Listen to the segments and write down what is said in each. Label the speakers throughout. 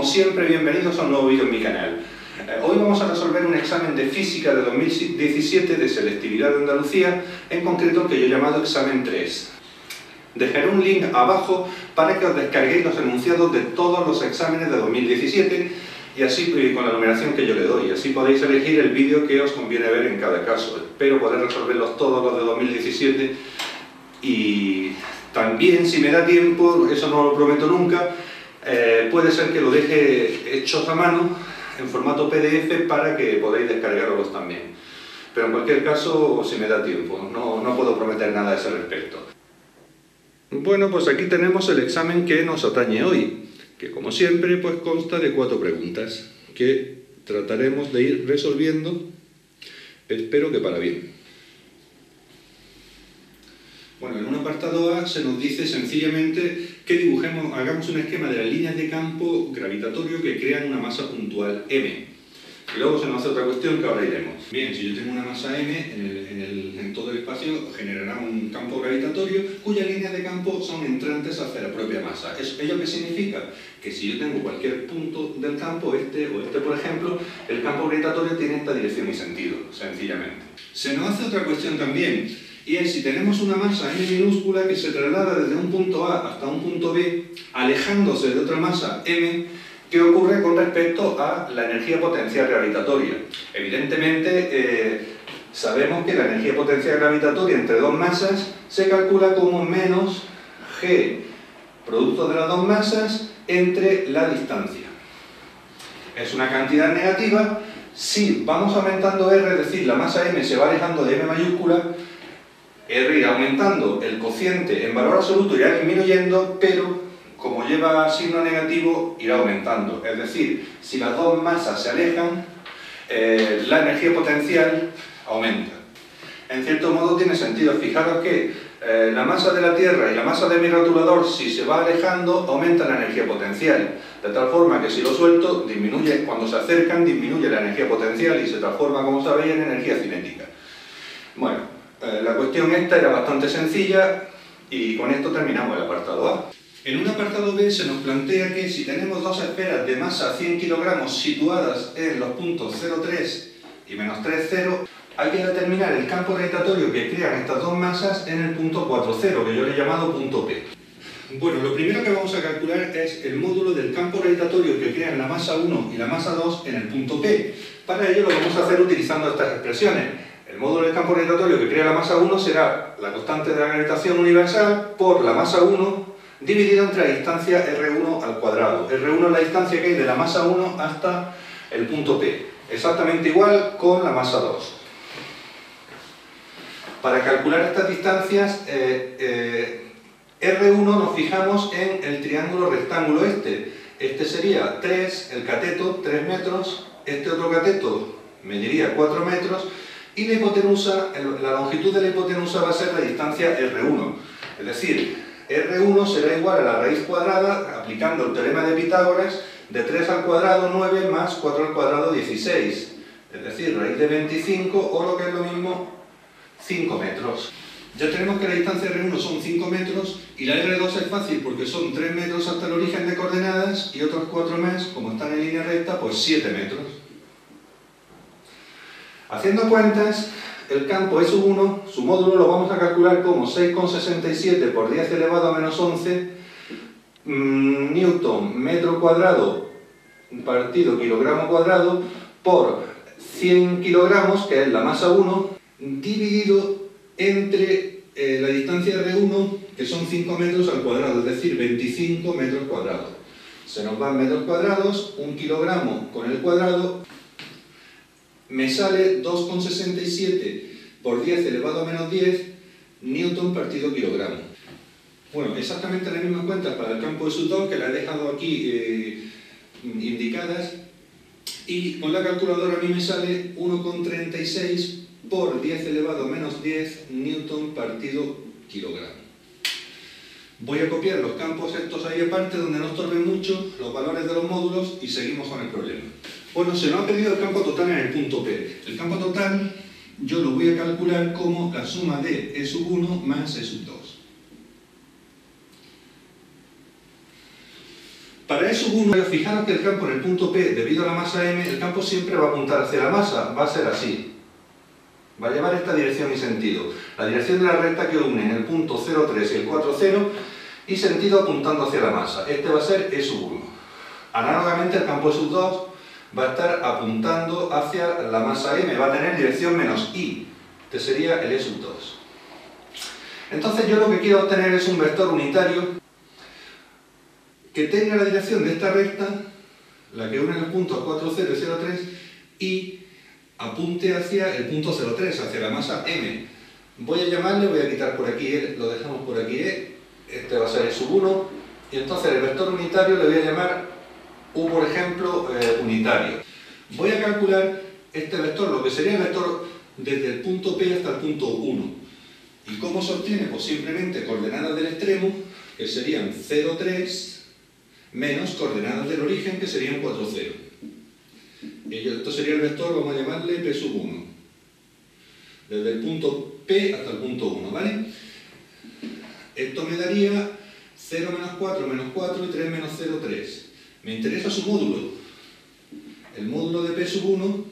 Speaker 1: siempre, bienvenidos a un nuevo vídeo en mi canal. Hoy vamos a resolver un examen de física de 2017 de selectividad de Andalucía, en concreto el que yo he llamado examen 3. Dejaré un link abajo para que os descarguéis los enunciados de todos los exámenes de 2017 y así con la numeración que yo le doy. Así podéis elegir el vídeo que os conviene ver en cada caso. Espero poder resolverlos todos los de 2017 y también, si me da tiempo, eso no lo prometo nunca, puede ser que lo deje hechos a mano en formato PDF para que podáis descargarlos también. Pero en cualquier caso, si me da tiempo, no puedo prometer nada a ese respecto. Bueno, pues aquí tenemos el examen que nos atañe hoy, que como siempre pues consta de 4 preguntas que trataremos de ir resolviendo, espero que para bien. Bueno, en un apartado A se nos dice sencillamente que hagamos un esquema de las líneas de campo gravitatorio que crean una masa puntual M. Y luego se nos hace otra cuestión que ahora iremos. Bien, si yo tengo una masa M, en todo el espacio generará un campo gravitatorio cuyas líneas de campo son entrantes hacia la propia masa. ¿Ello qué significa? Que si yo tengo cualquier punto del campo, este por ejemplo, el campo gravitatorio tiene esta dirección y sentido, sencillamente. Se nos hace otra cuestión también. Y es si tenemos una masa M minúscula que se traslada desde un punto A hasta un punto B, alejándose de otra masa M, ¿qué ocurre con respecto a la energía potencial gravitatoria? Evidentemente, sabemos que la energía potencial gravitatoria entre dos masas se calcula como menos G, producto de las dos masas, entre la distancia. Es una cantidad negativa. Si vamos aumentando R, es decir, la masa M se va alejando de M mayúscula, R irá aumentando, el cociente en valor absoluto irá disminuyendo, pero como lleva signo negativo irá aumentando. Es decir, si las dos masas se alejan, la energía potencial aumenta. En cierto modo tiene sentido. Fijaros que la masa de la Tierra y la masa de mi rotulador, si se va alejando, aumenta la energía potencial. De tal forma que si lo suelto, disminuye, cuando se acercan, disminuye la energía potencial y se transforma, como sabéis, en energía cinética. Bueno. La cuestión esta era bastante sencilla y con esto terminamos el apartado A. En un apartado B se nos plantea que si tenemos dos esferas de masa 100 kilogramos situadas en los puntos 0,3 y menos 3,0, hay que determinar el campo gravitatorio que crean estas dos masas en el punto 4,0, que yo le he llamado punto P. Bueno, lo primero que vamos a calcular es el módulo del campo gravitatorio que crean la masa 1 y la masa 2 en el punto P. Para ello lo vamos a hacer utilizando estas expresiones. El módulo del campo gravitatorio que crea la masa 1 será la constante de la gravitación universal por la masa 1 dividido entre la distancia R1 al cuadrado. R1 es la distancia que hay de la masa 1 hasta el punto P. Exactamente igual con la masa 2. Para calcular estas distancias, R1 nos fijamos en el triángulo rectángulo este. Este sería 3, el cateto, 3 metros. Este otro cateto mediría 4 metros. Y la hipotenusa, la longitud de la hipotenusa va a ser la distancia R1. Es decir, R1 será igual a la raíz cuadrada, aplicando el teorema de Pitágoras, de 3 al cuadrado 9 más 4 al cuadrado 16. Es decir, raíz de 25 o lo que es lo mismo, 5 metros. Ya tenemos que la distancia R1 son 5 metros y la R2 es fácil porque son 3 metros hasta el origen de coordenadas y otros 4 más, como están en línea recta, pues 7 metros. Haciendo cuentas, el campo E1, su módulo lo vamos a calcular como 6,67 por 10 elevado a menos 11 newton metro cuadrado partido kilogramo cuadrado por 100 kilogramos, que es la masa 1, dividido entre la distancia R1, que son 5 metros al cuadrado, es decir, 25 metros cuadrados. Se nos van metros cuadrados, 1 kilogramo con el cuadrado, me sale 2,67 por 10 elevado a menos 10 newton partido kilogramo. Bueno, exactamente las mismas cuentas para el campo de Sutton, que las he dejado aquí indicadas, y con la calculadora a mí me sale 1,36 por 10 elevado a menos 10 newton partido kilogramo. Voy a copiar los campos estos ahí aparte, donde no estorben mucho, los valores de los módulos, y seguimos con el problema. Bueno, se nos ha pedido el campo total en el punto P. El campo total yo lo voy a calcular como la suma de E1 más E2. Para P1, fijaros que el campo en el punto P, debido a la masa m, el campo siempre va a apuntar hacia la masa, va a ser así. Va a llevar esta dirección y sentido. La dirección de la recta que une el punto 0,3 y el 4,0 y sentido apuntando hacia la masa. Este va a ser E1. Análogamente el campo E2 va a estar apuntando hacia la masa m, va a tener dirección menos i. Este sería el E2. Entonces yo lo que quiero obtener es un vector unitario que tenga la dirección de esta recta, la que une los puntos 4,0 y 0,3, y apunte hacia el punto 0,3, hacia la masa m. Voy a llamarle, voy a quitar por aquí E, lo dejamos por aquí E, este va a ser E1, y entonces el vector unitario le voy a llamar U, por ejemplo, unitario. Voy a calcular este vector, lo que sería el vector desde el punto P hasta el punto 1. ¿Y cómo se obtiene? Pues simplemente coordenadas del extremo, que serían 0,3, menos coordenadas del origen, que serían 4,0. Esto sería el vector, vamos a llamarle P1. Desde el punto P hasta el punto 1, ¿vale? Esto me daría 0 menos 4 menos 4 y 3 menos 0,3. Me interesa su módulo. El módulo de P1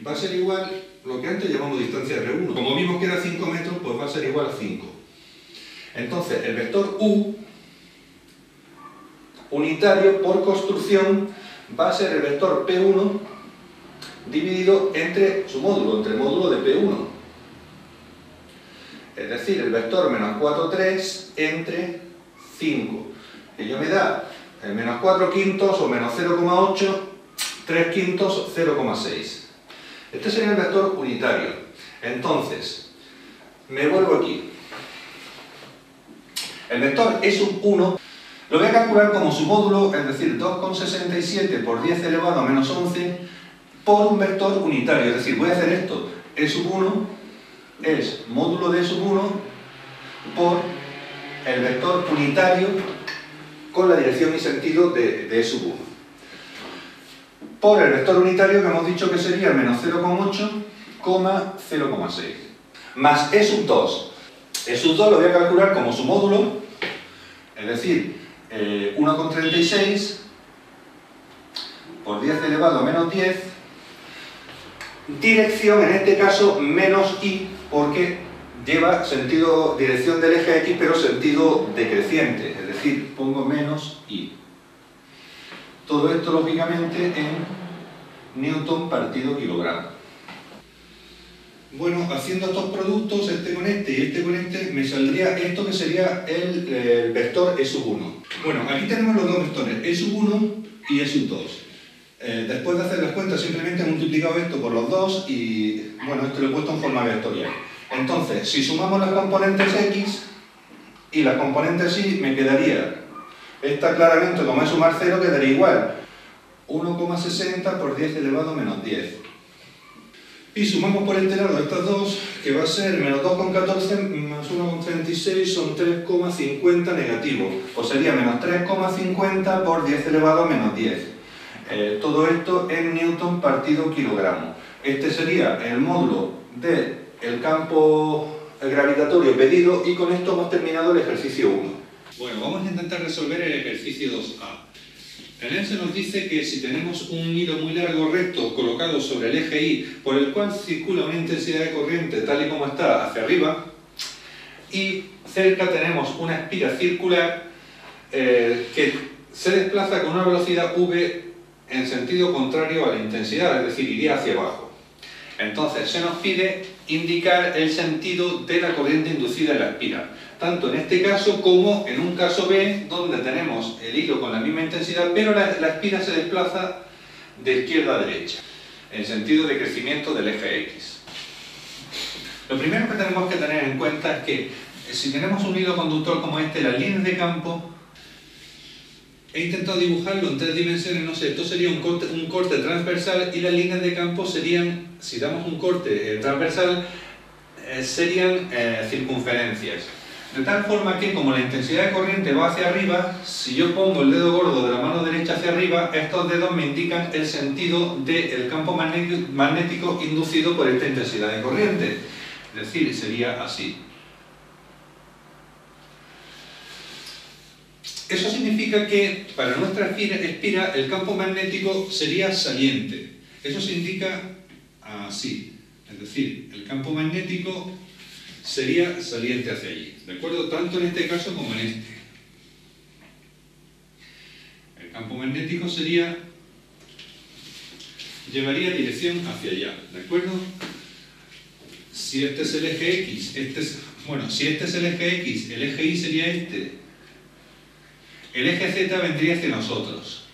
Speaker 1: va a ser igual, lo que antes llamamos distancia R1. Como vimos que era 5 metros, pues va a ser igual a 5. Entonces, el vector U unitario por construcción va a ser el vector P1 dividido entre su módulo, entre el módulo de P1. Es decir, el vector menos 4,3 entre 5. Ello me da el menos 4 quintos o menos 0,8, 3 quintos, 0,6. Este sería el vector unitario. Entonces, me vuelvo aquí. El vector E1 lo voy a calcular como su módulo, es decir, 2,67 por 10 elevado a menos 11 por un vector unitario. Es decir, voy a hacer esto. E1 es módulo de E1 por el vector unitario con la dirección y sentido de E1. Por el vector unitario que hemos dicho que sería menos 0,8, 0,6. Más E2. E2 lo voy a calcular como su módulo, es decir, 1,36 por 10 elevado a menos 10, dirección, en este caso, menos i, porque lleva sentido, dirección del eje X, pero sentido decreciente, es decir, pongo menos i. Todo esto, lógicamente, en Newton partido kilogramo. Bueno, haciendo estos productos, este con este y este con este, me saldría esto que sería el vector E1. Bueno, aquí tenemos los dos vectores, E1 y E2. Después de hacer las cuentas, simplemente he multiplicado esto por los dos y, bueno, esto lo he puesto en forma vectorial. Entonces, si sumamos las componentes X y las componentes Y, me quedaría, esta claramente, como es sumar 0, quedaría igual, 1,60 por 10 elevado a menos 10. Y sumamos por enterado estas dos, que va a ser menos 2,14 más 1,36 son 3,50 negativo. Pues sería menos 3,50 por 10 elevado a menos 10. Todo esto en Newton partido kilogramo. Este sería el módulo del campo gravitatorio pedido y con esto hemos terminado el ejercicio 1. Bueno, vamos a intentar resolver el ejercicio 2A. En él se nos dice que si tenemos un hilo muy largo recto colocado sobre el eje Y, por el cual circula una intensidad de corriente tal y como está hacia arriba, y cerca tenemos una espiga circular que se desplaza con una velocidad v en sentido contrario a la intensidad, es decir, iría hacia abajo. Entonces se nos pide indicar el sentido de la corriente inducida en la espiral, tanto en este caso como en un caso B, donde tenemos el hilo con la misma intensidad, pero la espiral se desplaza de izquierda a derecha, en sentido de crecimiento del eje X. Lo primero que tenemos que tener en cuenta es que si tenemos un hilo conductor como este, las líneas de campo, he intentado dibujarlo en 3 dimensiones, no sé, esto sería un corte transversal y las líneas de campo serían, si damos un corte transversal, serían circunferencias. De tal forma que, como la intensidad de corriente va hacia arriba, si yo pongo el dedo gordo de la mano derecha hacia arriba, estos dedos me indican el sentido del campo magnético inducido por esta intensidad de corriente. Es decir, sería así. Eso significa que para nuestra espira el campo magnético sería saliente. Eso se indica así. Es decir, el campo magnético sería saliente hacia allí. ¿De acuerdo? Tanto en este caso como en este. El campo magnético llevaría dirección hacia allá. ¿De acuerdo? Si este es el eje X, si este es el eje X, el eje Y sería este. El eje Z vendría hacia nosotros.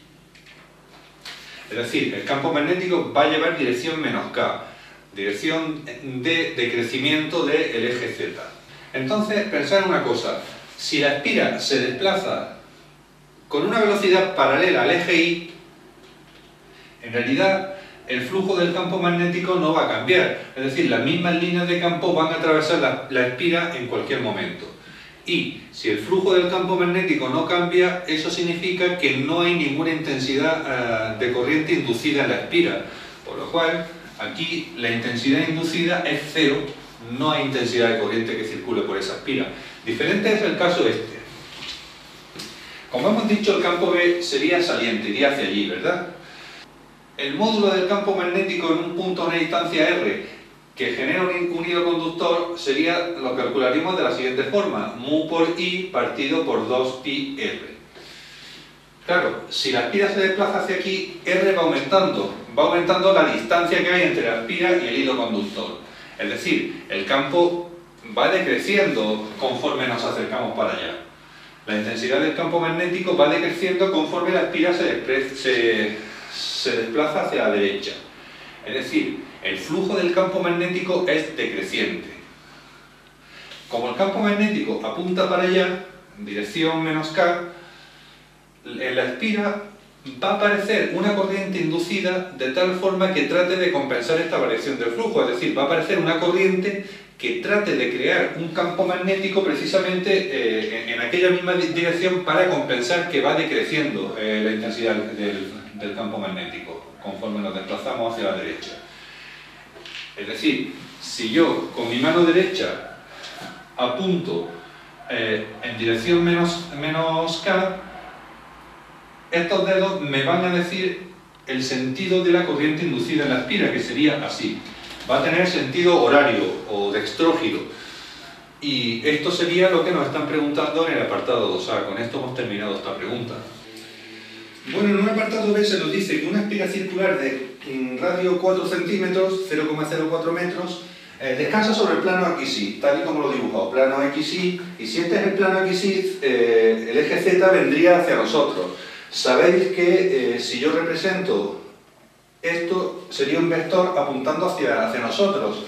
Speaker 1: Es decir, el campo magnético va a llevar dirección menos K, dirección de crecimiento del eje Z. Entonces, pensad en una cosa, si la espira se desplaza con una velocidad paralela al eje Y, en realidad el flujo del campo magnético no va a cambiar, es decir, las mismas líneas de campo van a atravesar la espira en cualquier momento. Y si el flujo del campo magnético no cambia, eso significa que no hay ninguna intensidad de corriente inducida en la espira, por lo cual aquí la intensidad inducida es cero, no hay intensidad de corriente que circule por esa espira. Diferente es el caso este. Como hemos dicho, el campo B sería saliente, iría hacia allí, ¿verdad? El módulo del campo magnético en un punto a una distancia R que genera un hilo conductor lo calcularíamos de la siguiente forma: mu por I partido por 2pi R. Claro, si la espira se desplaza hacia aquí, R va aumentando la distancia que hay entre la espira y el hilo conductor. Es decir, el campo va decreciendo conforme nos acercamos para allá. La intensidad del campo magnético va decreciendo conforme la espira se desplaza hacia la derecha. Es decir, el flujo del campo magnético es decreciente. Como el campo magnético apunta para allá, dirección menos K, en la espira va a aparecer una corriente inducida de tal forma que trate de compensar esta variación del flujo. Es decir, va a aparecer una corriente que trate de crear un campo magnético precisamente en aquella misma dirección para compensar que va decreciendo la intensidad del campo magnético conforme nos desplazamos hacia la derecha. Es decir, si yo con mi mano derecha apunto en dirección menos K, estos dedos me van a decir el sentido de la corriente inducida en la espira, que sería así. Va a tener sentido horario o dextrógiro. Y esto sería lo que nos están preguntando en el apartado 2A. Con esto hemos terminado esta pregunta. Bueno, en un apartado B se nos dice que una espira circular de radio 4 centímetros, 0,04 metros, descansa sobre el plano XY, tal y como lo he dibujado, plano XY, y si este es el plano XY, el eje Z vendría hacia nosotros. Sabéis que si yo represento esto, sería un vector apuntando hacia nosotros,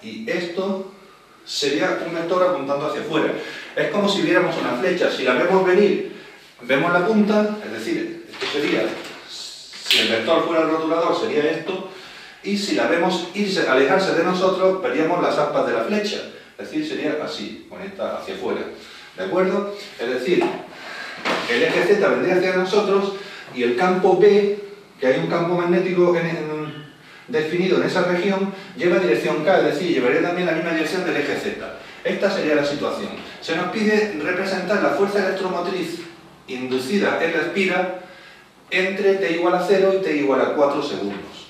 Speaker 1: y esto sería un vector apuntando hacia afuera. Es como si viéramos una flecha, si la vemos venir, vemos la punta, es decir, esto sería, si el vector fuera el rotulador sería esto, y si la vemos alejarse de nosotros, veríamos las aspas de la flecha, es decir, sería así, con esta hacia afuera, ¿de acuerdo? Es decir, el eje Z vendría hacia nosotros y el campo B, que hay un campo magnético definido en esa región, lleva dirección K, es decir, llevaría también la misma dirección del eje Z. Esta sería la situación. Se nos pide representar la fuerza electromotriz inducida en la espira entre t igual a 0 y t igual a 4 segundos.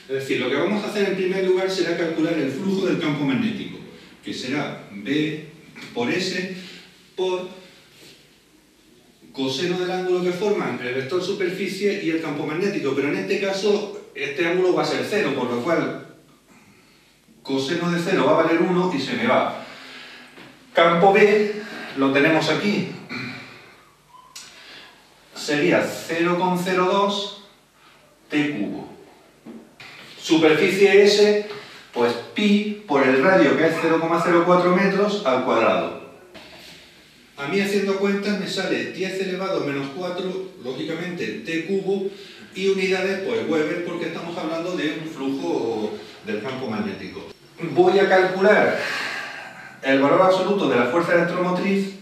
Speaker 1: Es decir, lo que vamos a hacer en primer lugar será calcular el flujo del campo magnético, que será B por S por coseno del ángulo que forman el vector superficie y el campo magnético, pero en este caso este ángulo va a ser 0, por lo cual coseno de 0 va a valer 1 y se me va. Campo B lo tenemos aquí, sería 0,02 t cubo. Superficie S, pues pi por el radio, que es 0,04 metros al cuadrado. A mí, haciendo cuentas, me sale 10 elevado a menos 4, lógicamente t cubo, y unidades, pues Weber, porque estamos hablando de un flujo del campo magnético. Voy a calcular el valor absoluto de la fuerza electromotriz,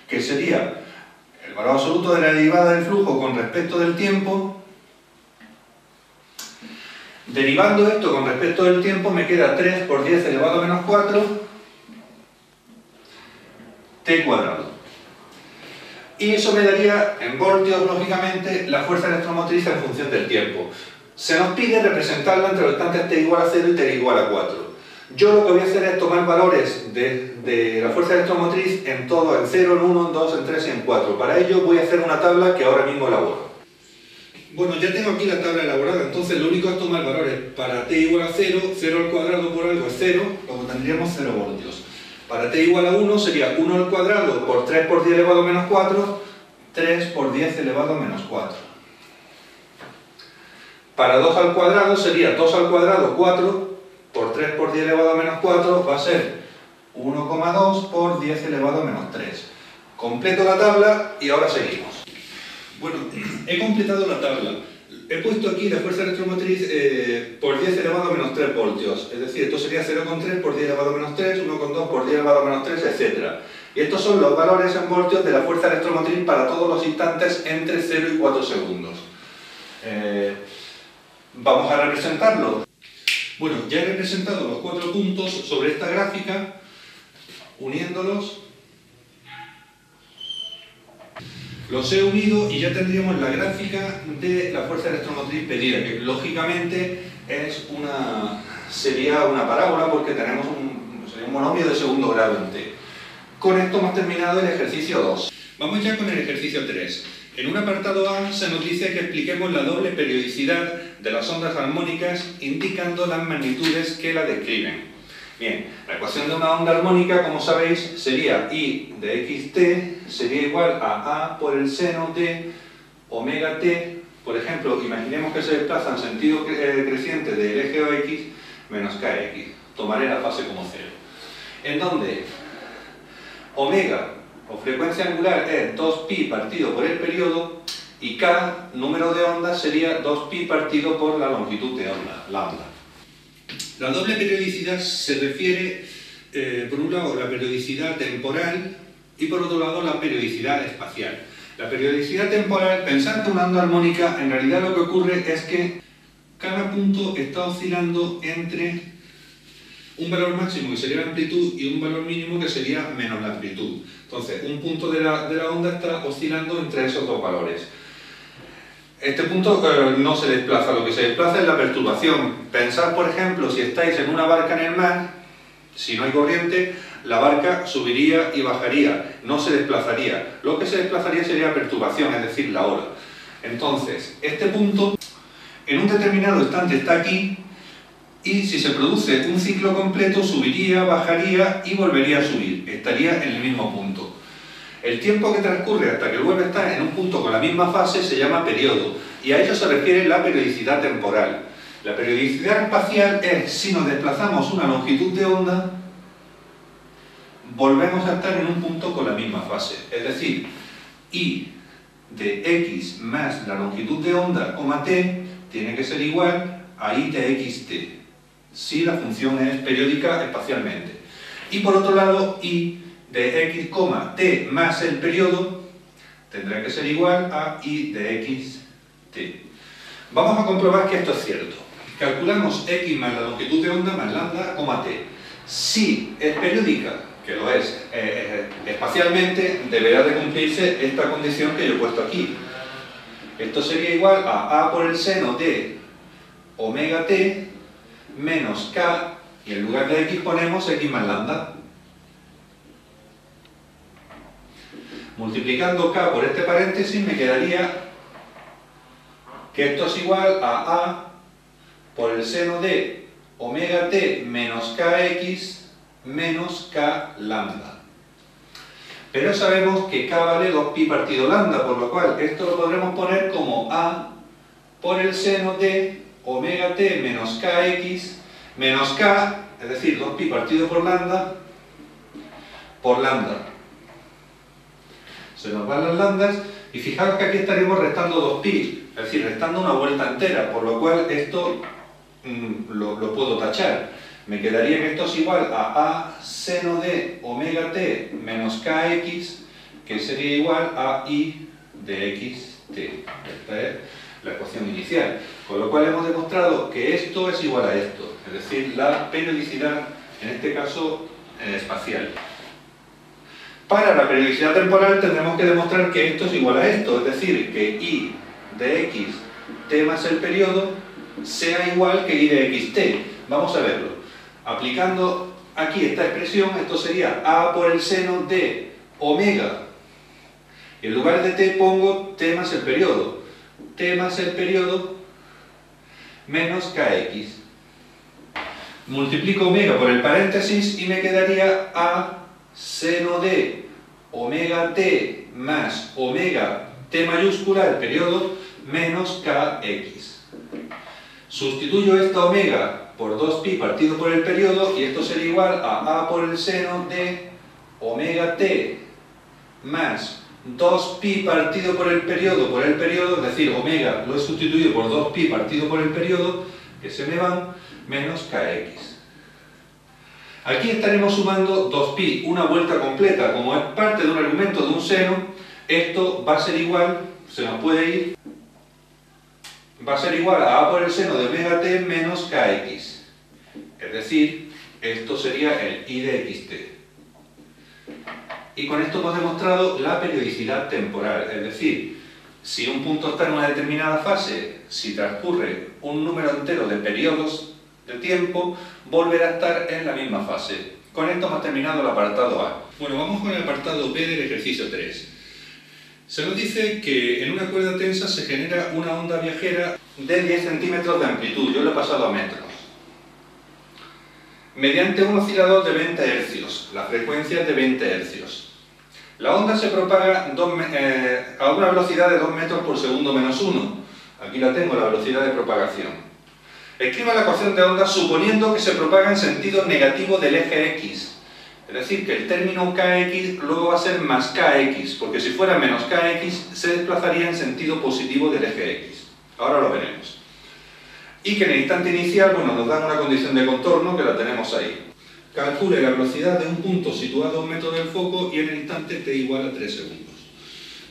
Speaker 1: que sería el valor absoluto de la derivada del flujo con respecto del tiempo. Derivando esto con respecto del tiempo me queda 3 por 10 elevado a menos 4 t cuadrado. Y eso me daría, en voltios, lógicamente, la fuerza electromotriz en función del tiempo. Se nos pide representarlo entre los instantes t igual a 0 y t igual a 4. Yo lo que voy a hacer es tomar valores de la fuerza electromotriz en todo, en 0, en 1, en 2, en 3 y en 4. Para ello voy a hacer una tabla que ahora mismo elaboro. Bueno, ya tengo aquí la tabla elaborada, entonces lo único es tomar valores. Para t igual a 0, 0 al cuadrado por algo es 0, luego tendríamos 0 voltios. Para t igual a 1 sería 1 al cuadrado por 3 por 10 elevado a menos 4, 3 por 10 elevado a menos 4. Para 2 al cuadrado sería 2 al cuadrado 4 por 3 por 10 elevado a menos 4, va a ser 1,2 por 10 elevado a menos 3. Completo la tabla y ahora seguimos. Bueno, he completado la tabla. He puesto aquí la fuerza electromotriz por 10 elevado a menos 3 voltios. Es decir, esto sería 0,3 por 10 elevado a menos 3, 1,2 por 10 elevado a menos 3, etc. Y estos son los valores en voltios de la fuerza electromotriz para todos los instantes entre 0 y 4 segundos. Vamos a representarlo. Bueno, ya he representado los 4 puntos sobre esta gráfica, uniéndolos. Los he unido y ya tendríamos la gráfica de la fuerza electromotriz pedida, que lógicamente sería una parábola porque tenemos un monomio de segundo grado en t. Con esto hemos terminado el ejercicio 2. Vamos ya con el ejercicio 3. En un apartado A se nos dice que expliquemos la doble periodicidad de las ondas armónicas indicando las magnitudes que la describen. Bien, la ecuación de una onda armónica, como sabéis, sería I de xt sería igual a A por el seno de omega t. Por ejemplo, imaginemos que se desplaza en sentido creciente del eje OX menos kx. Tomaré la fase como 0. En donde omega o frecuencia angular es 2pi partido por el periodo y k, número de ondas, sería 2pi partido por la longitud de onda, lambda. La doble periodicidad se refiere, por un lado, a la periodicidad temporal y por otro lado, la periodicidad espacial. La periodicidad temporal, pensar que una onda armónica, en realidad lo que ocurre es que cada punto está oscilando entre un valor máximo que sería la amplitud y un valor mínimo que sería menos la amplitud. Entonces, un punto de la onda está oscilando entre esos dos valores. Este punto no se desplaza, lo que se desplaza es la perturbación. Pensad, por ejemplo, si estáis en una barca en el mar, si no hay corriente, la barca subiría y bajaría, no se desplazaría. Lo que se desplazaría sería la perturbación, es decir, la ola. Entonces, este punto en un determinado instante está aquí, y si se produce un ciclo completo, subiría, bajaría y volvería a subir. Estaría en el mismo punto. El tiempo que transcurre hasta que vuelve a estar en un punto con la misma fase se llama periodo, y a ello se refiere la periodicidad temporal. La periodicidad espacial es si nos desplazamos una longitud de onda, volvemos a estar en un punto con la misma fase. Es decir, I de x más la longitud de onda, t, tiene que ser igual a I de xt, si la función es periódica espacialmente. Y por otro lado, I de x, t más el periodo tendrá que ser igual a I de xt. Vamos a comprobar que esto es cierto. Calculamos x más la longitud de onda más lambda, t. Si es periódica, que lo es, espacialmente, deberá de cumplirse esta condición que yo he puesto aquí. Esto sería igual a A por el seno de omega t menos k, y en lugar de x ponemos x más lambda. Multiplicando k por este paréntesis me quedaría que esto es igual a A por el seno de omega t menos kx menos k lambda. Pero sabemos que k vale 2pi partido lambda, por lo cual esto lo podremos poner como A por el seno de omega t menos kx menos k, es decir, 2pi partido por lambda, Se nos van las lambdas y fijaros que aquí estaremos restando 2pi, es decir, restando una vuelta entera, por lo cual esto lo puedo tachar. Me quedaría que esto es igual a seno de omega t menos kx, que sería igual a I de xt. Esta es la ecuación inicial. Con lo cual hemos demostrado que esto es igual a esto, es decir, la periodicidad, en este caso, espacial. Para la periodicidad temporal tendremos que demostrar que esto es igual a esto, es decir, que y de x t más el periodo sea igual que y de x t. Vamos a verlo. Aplicando aquí esta expresión, esto sería a por el seno de omega. Y en lugar de t pongo t más el periodo. T más el periodo menos kx. Multiplico omega por el paréntesis y me quedaría a seno de omega t más omega t mayúscula, el periodo, menos kx. Sustituyo esta omega por 2pi partido por el periodo y esto sería igual a por el seno de omega t más 2pi partido por el periodo, es decir, omega lo he sustituido por 2pi partido por el periodo, que se me van, menos kx. Aquí estaremos sumando 2pi, una vuelta completa. Como es parte de un argumento de un seno, esto va a ser igual, se nos puede ir, va a ser igual a por el seno de omega t menos kx. Es decir, esto sería el i de xt. Y con esto hemos demostrado la periodicidad temporal, es decir, si un punto está en una determinada fase, si transcurre un número entero de periodos de tiempo, volverá a estar en la misma fase. Con esto hemos terminado el apartado A. Bueno, vamos con el apartado B del ejercicio 3. Se nos dice que en una cuerda tensa se genera una onda viajera de 10 centímetros de amplitud, yo lo he pasado a metros, mediante un oscilador de 20 Hz, la frecuencia es de 20 Hz. La onda se propaga a una velocidad de 2 metros por segundo menos 1. Aquí la tengo, la velocidad de propagación. Escriba la ecuación de onda suponiendo que se propaga en sentido negativo del eje X. Es decir, que el término kx luego va a ser más kx, porque si fuera menos kx se desplazaría en sentido positivo del eje X. Ahora lo veremos. Y que en el instante inicial, bueno, nos dan una condición de contorno que la tenemos ahí. Calcule la velocidad de un punto situado a 1 metro del foco y en el instante t igual a 3 segundos.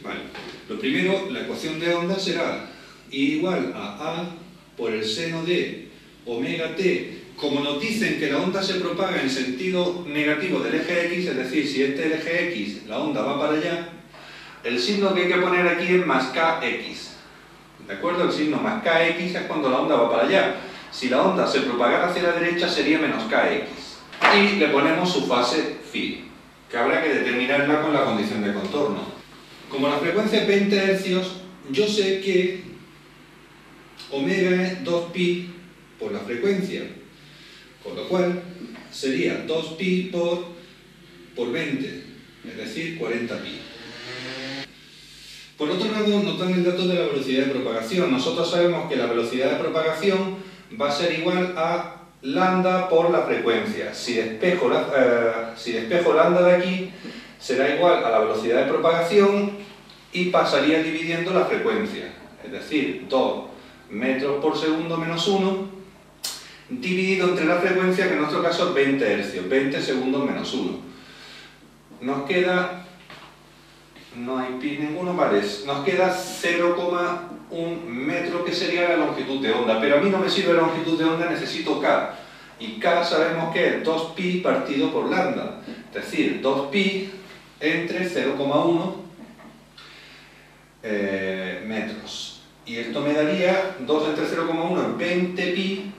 Speaker 1: Vale. Lo primero, la ecuación de onda será I igual a por el seno de omega t. Como nos dicen que la onda se propaga en sentido negativo del eje X, es decir, si este es el eje X, la onda va para allá, el signo que hay que poner aquí es más kx. ¿De acuerdo? El signo más kx es cuando la onda va para allá. Si la onda se propagara hacia la derecha sería menos kx. Y le ponemos su fase phi, que habrá que determinarla con la condición de contorno. Como la frecuencia es 20 Hz, yo sé que omega es 2pi por la frecuencia, con lo cual sería 2pi por 20, es decir, 40pi. Por otro lado, nos dan el dato de la velocidad de propagación. Nosotros sabemos que la velocidad de propagación va a ser igual a lambda por la frecuencia. Si despejo lambda de aquí, será igual a la velocidad de propagación y pasaría dividiendo la frecuencia. Es decir, 2 metros por segundo menos 1, dividido entre la frecuencia, que en nuestro caso es 20 Hz, 20 segundos menos 1. Nos queda, no hay pi ninguno, vale, nos queda 0,1 metro, que sería la longitud de onda, pero a mí no me sirve la longitud de onda, necesito k, y k sabemos que es 2pi partido por lambda, es decir, 2pi entre 0,1 metros. Y esto me daría 2 entre 0,1 es 20pi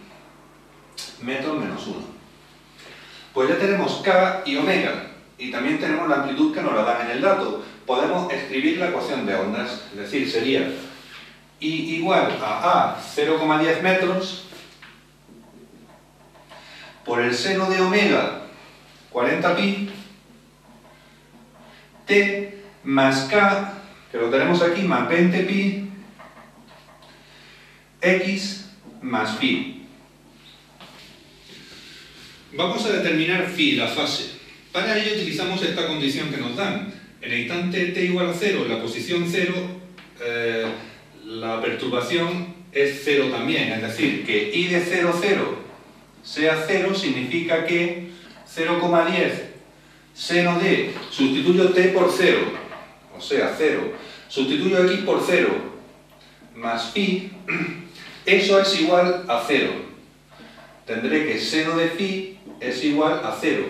Speaker 1: metros menos 1. Pues ya tenemos k y omega, y también tenemos la amplitud que nos la dan en el dato. Podemos escribir la ecuación de ondas, es decir, sería I igual a 0,10 metros por el seno de omega 40pi t más k, que lo tenemos aquí, más 20pi x más phi. Vamos a determinar phi, la fase. Para ello utilizamos esta condición que nos dan. En el instante t igual a 0, en la posición 0, la perturbación es 0 también. Es decir, que i de 0, 0 sea 0 significa que 0,10 seno de, sustituyo t por 0, o sea 0, sustituyo x por 0, más phi, eso es igual a 0. Tendré que seno de phi es igual a 0.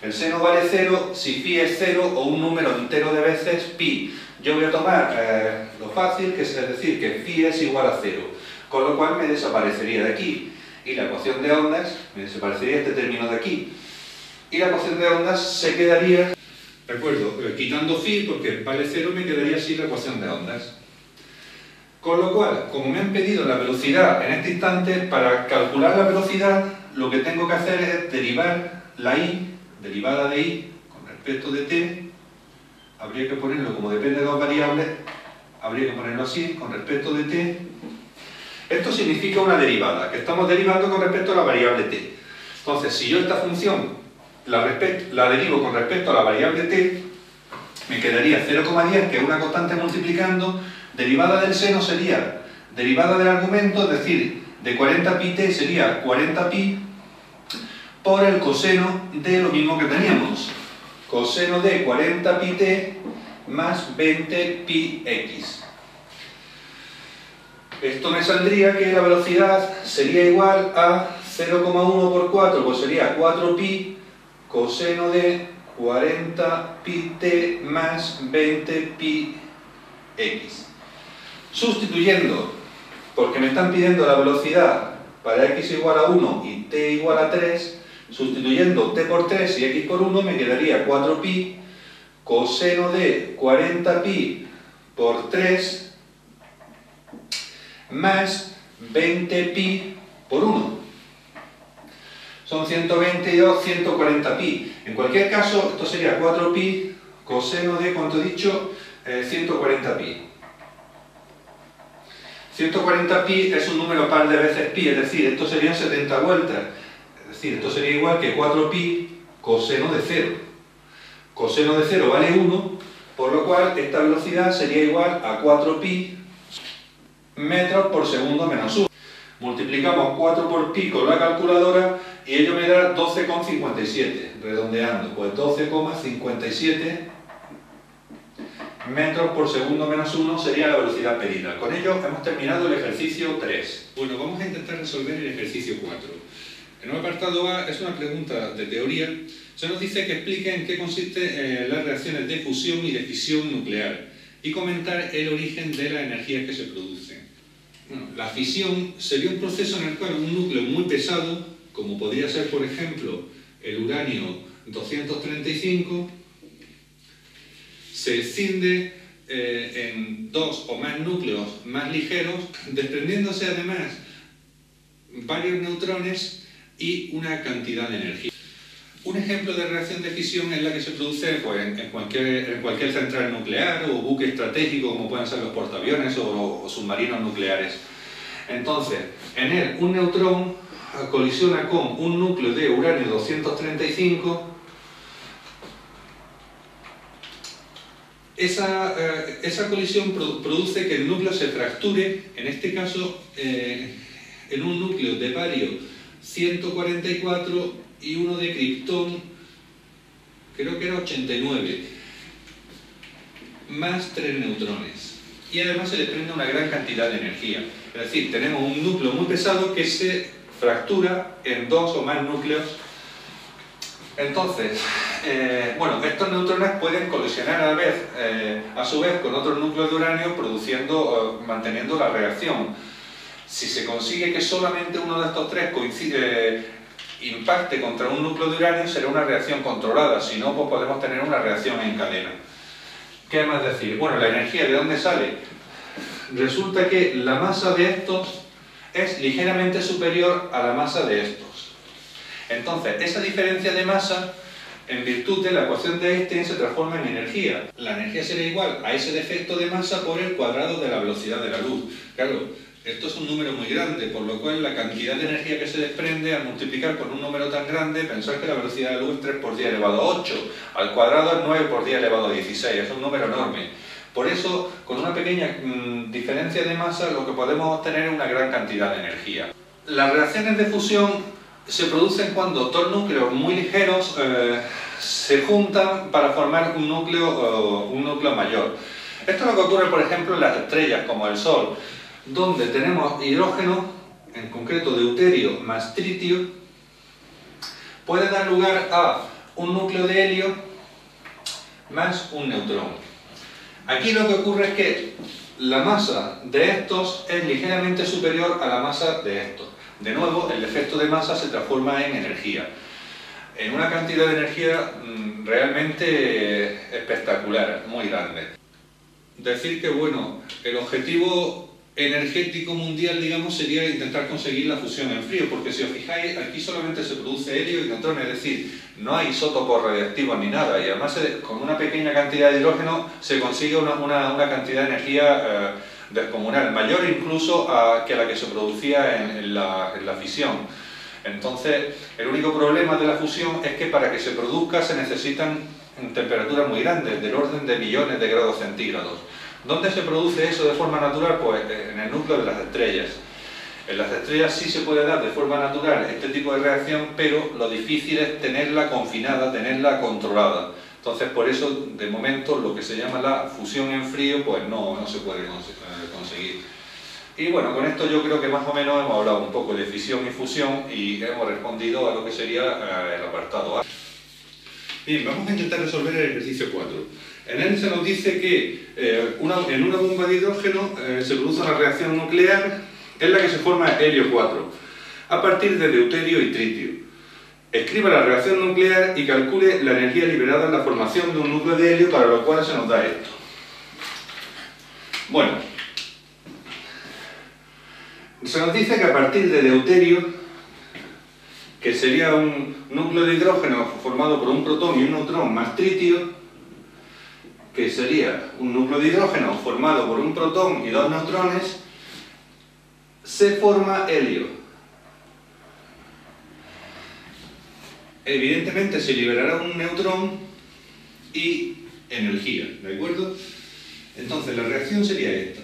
Speaker 1: El seno vale 0 si phi es 0 o un número entero de veces pi. Yo voy a tomar lo fácil, que es decir, que phi es igual a 0, con lo cual me desaparecería de aquí. Y la ecuación de ondas, me desaparecería este término de aquí. Y la ecuación de ondas se quedaría, recuerdo, quitando phi, porque vale 0, me quedaría así la ecuación de ondas. Con lo cual, como me han pedido la velocidad en este instante, para calcular la velocidad, lo que tengo que hacer es derivar la i, derivada de i, con respecto de t. Habría que ponerlo, como depende de dos variables, habría que ponerlo así, con respecto de t. Esto significa una derivada, que estamos derivando con respecto a la variable t. Entonces, si yo esta función la derivo con respecto a la variable t, me quedaría 0,10, que es una constante multiplicando. Derivada del seno sería derivada del argumento, es decir, de 40πt sería 40π por el coseno de lo mismo que teníamos. Coseno de 40πt más 20πx. Esto me saldría que la velocidad sería igual a 0,1 por 4, pues sería 4π coseno de 40πt más 20πx. Sustituyendo, porque me están pidiendo la velocidad para x igual a 1 y t igual a 3, sustituyendo t por 3 y x por 1 me quedaría 4π coseno de 40π por 3 más 20π por 1. Son 122, 140π. En cualquier caso, esto sería 4π coseno de, ¿cuánto he dicho? 140π. 140π es un número par de veces pi, es decir, esto serían 70 vueltas. Es decir, esto sería igual que 4π coseno de 0. Coseno de 0 vale 1, por lo cual esta velocidad sería igual a 4π metros por segundo menos 1. Multiplicamos 4 por pi con la calculadora y ello me da 12,57, redondeando, pues 12,57 metros por segundo menos 1 sería la velocidad pedida. Con ello hemos terminado el ejercicio 3. Bueno, vamos a intentar resolver el ejercicio 4. En el apartado A es una pregunta de teoría. Se nos dice que explique en qué consiste las reacciones de fusión y de fisión nuclear y comentar el origen de las energías que se producen. Bueno, la fisión sería un proceso en el cual un núcleo muy pesado, como podría ser por ejemplo el uranio 235, se escinde en dos o más núcleos más ligeros, desprendiéndose además varios neutrones y una cantidad de energía. Un ejemplo de reacción de fisión es la que se produce pues, en cualquier central nuclear o buque estratégico, como pueden ser los portaaviones o submarinos nucleares. Entonces, en él un neutrón colisiona con un núcleo de uranio 235. Esa colisión produce que el núcleo se fracture, en este caso en un núcleo de bario 144 y uno de criptón, creo que era 89, más 3 neutrones. Y además se desprende una gran cantidad de energía. Es decir, tenemos un núcleo muy pesado que se fractura en dos o más núcleos. Entonces, bueno, estos neutrones pueden colisionar a su vez con otros núcleos de uranio, manteniendo la reacción. Si se consigue que solamente uno de estos tres impacte contra un núcleo de uranio, será una reacción controlada, si no, pues podemos tener una reacción en cadena. ¿Qué más decir? Bueno, la energía, ¿de dónde sale? Resulta que la masa de estos es ligeramente superior a la masa de estos. Entonces, esa diferencia de masa, en virtud de la ecuación de Einstein, se transforma en energía. La energía será igual a ese defecto de masa por el cuadrado de la velocidad de la luz. Claro, esto es un número muy grande, por lo cual la cantidad de energía que se desprende al multiplicar por un número tan grande, pensar que la velocidad de la luz es 3 por 10 elevado a 8, al cuadrado es 9 por 10 elevado a 16, es un número enorme. Por eso, con una pequeña diferencia de masa, lo que podemos obtener es una gran cantidad de energía. Las reacciones de fusión se producen cuando dos núcleos muy ligeros se juntan para formar un núcleo mayor. Esto es lo que ocurre, por ejemplo, en las estrellas, como el Sol, donde tenemos hidrógeno, en concreto deuterio más tritio, puede dar lugar a un núcleo de helio más un neutrón. Aquí lo que ocurre es que la masa de estos es ligeramente superior a la masa de estos. De nuevo, el efecto de masa se transforma en energía. En una cantidad de energía realmente espectacular, muy grande. Decir que, bueno, el objetivo energético mundial, digamos, sería intentar conseguir la fusión en frío, porque si os fijáis, aquí solamente se produce helio y neutrones, es decir, no hay isótopos radiactivos ni nada, y además con una pequeña cantidad de hidrógeno se consigue una cantidad de energía descomunal, mayor incluso que la que se producía en la fisión. Entonces, el único problema de la fusión es que para que se produzca se necesitan temperaturas muy grandes, del orden de millones de grados centígrados. ¿Dónde se produce eso de forma natural? Pues en el núcleo de las estrellas. En las estrellas sí se puede dar de forma natural este tipo de reacción, pero lo difícil es tenerla confinada, tenerla controlada. Entonces, por eso, de momento, lo que se llama la fusión en frío, pues no se puede conseguir. Y bueno, con esto yo creo que más o menos hemos hablado un poco de fisión y fusión y hemos respondido a lo que sería el apartado A. Bien, vamos a intentar resolver el ejercicio 4. En él se nos dice que en una bomba de hidrógeno se produce una reacción nuclear en la que se forma helio 4 a partir de deuterio y tritio. Escriba la reacción nuclear y calcule la energía liberada en la formación de un núcleo de helio, para lo cual se nos da esto. Bueno, se nos dice que a partir de deuterio, que sería un núcleo de hidrógeno formado por un protón y un neutrón más tritio, que sería un núcleo de hidrógeno formado por un protón y dos neutrones, se forma helio. Evidentemente se liberará un neutrón y energía, ¿de acuerdo? Entonces la reacción sería esta.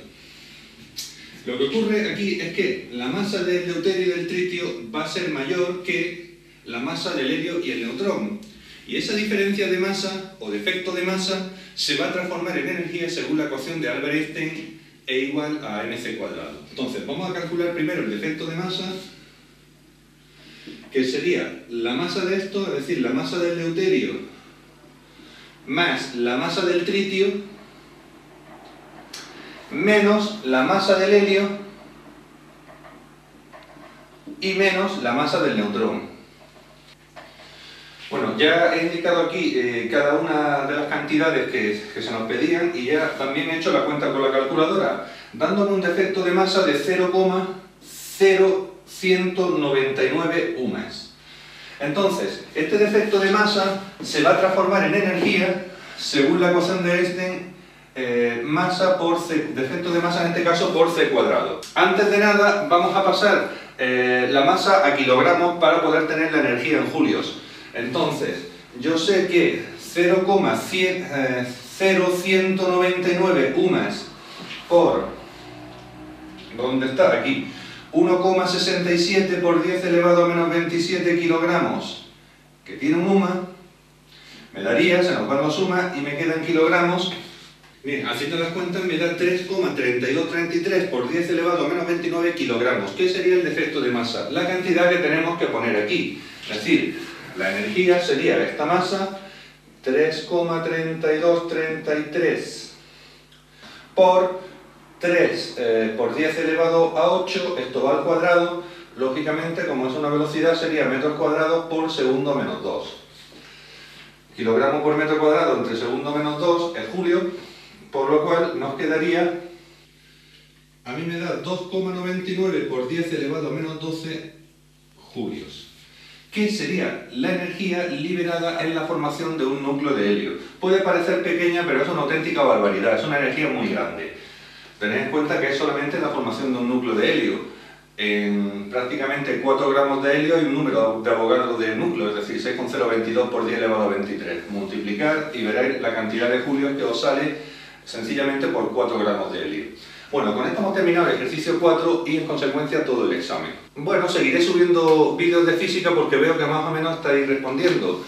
Speaker 1: Lo que ocurre aquí es que la masa del deuterio y del tritio va a ser mayor que la masa del helio y el neutrón. Y esa diferencia de masa, o de efecto de masa, se va a transformar en energía según la ecuación de Albert-Einstein, E igual a mc cuadrado. Entonces, vamos a calcular primero el efecto de masa, que sería la masa de esto, es decir, la masa del deuterio, más la masa del tritio, menos la masa del helio y menos la masa del neutrón. Bueno, ya he indicado aquí cada una de las cantidades que se nos pedían y ya también he hecho la cuenta con la calculadora, dándome un defecto de masa de 0,0199 UMAS. Entonces, este defecto de masa se va a transformar en energía según la ecuación de Einstein, masa por C, defecto de masa en este caso por C cuadrado. Antes de nada vamos a pasar la masa a kilogramos para poder tener la energía en julios. Entonces, yo sé que 0,199 UMAS por, ¿dónde está? Aquí, 1,67 por 10 elevado a menos 27 kilogramos, que tiene un UMA, me daría, se nos van los UMA y me quedan kilogramos. Bien, haciendo las cuentas me da 3,3233 por 10 elevado a menos 29 kilogramos. ¿Qué sería el defecto de masa? La cantidad que tenemos que poner aquí. Es decir, la energía sería esta masa, 3,3233 por 3 por 10 elevado a 8, esto va al cuadrado. Lógicamente, como es una velocidad, sería metros cuadrados por segundo menos 2. Kilogramos por metro cuadrado entre segundo menos 2 es julio, por lo cual nos quedaría, a mí me da 2,99 por 10 elevado a menos 12 julios. ¿Qué sería la energía liberada en la formación de un núcleo de helio? Puede parecer pequeña, pero es una auténtica barbaridad, es una energía muy grande. Tened en cuenta que es solamente la formación de un núcleo de helio. En prácticamente 4 gramos de helio hay un número de Avogadro de núcleo, es decir, 6,022 por 10 elevado a 23. Multiplicar y veréis la cantidad de julios que os sale sencillamente por 4 gramos de helio. Bueno, con esto hemos terminado el ejercicio 4 y en consecuencia todo el examen. Bueno, seguiré subiendo vídeos de física porque veo que más o menos estáis respondiendo.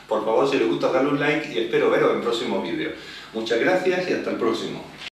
Speaker 1: Por favor, si les gusta, darle un like y espero veros en próximos vídeos. Muchas gracias y hasta el próximo.